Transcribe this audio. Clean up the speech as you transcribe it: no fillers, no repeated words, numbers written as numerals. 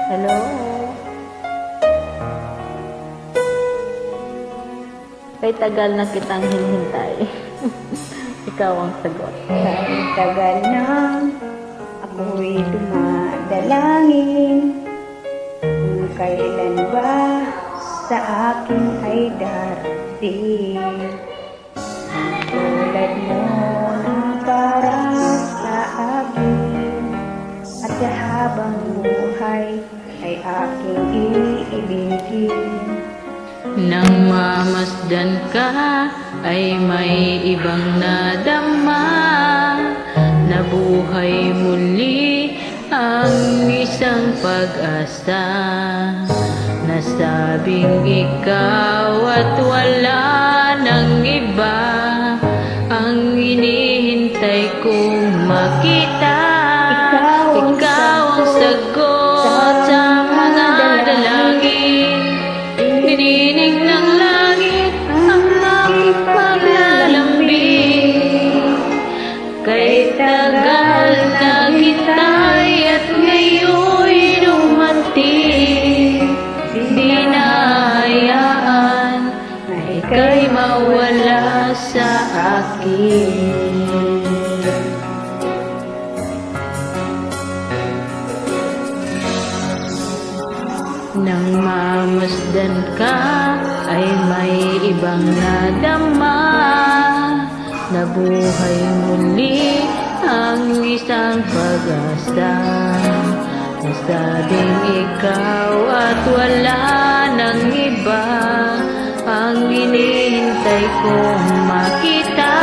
Hello? Kay tagal na kitang hinihintay. Ikaw ang sagot. Kahit tagal na ako'y dumadalangin, kung kailan ba sa akin ay darating. Tulad mo na para sa akin, at sa habang buhay ay aking iibigin. Nang mamasdan ka ay may ibang nadama, nabuhay muli ang isang pag-asa. Nasabing ikaw at wala nang iba ang hinihintay kong makita. Ikaw ang sagot sa mga dalangin, dininig ng langit ang aking paglalambing. Kay tagal na kita'y at ngayon'y dumating, di na hayaan na ika'y mawala sa akin. Nang mamasdan ka ay may ibang nadama, nabuhay muli ang isang pag-asa. Nasabing ikaw at wala nang iba ang hinihintay kong makita.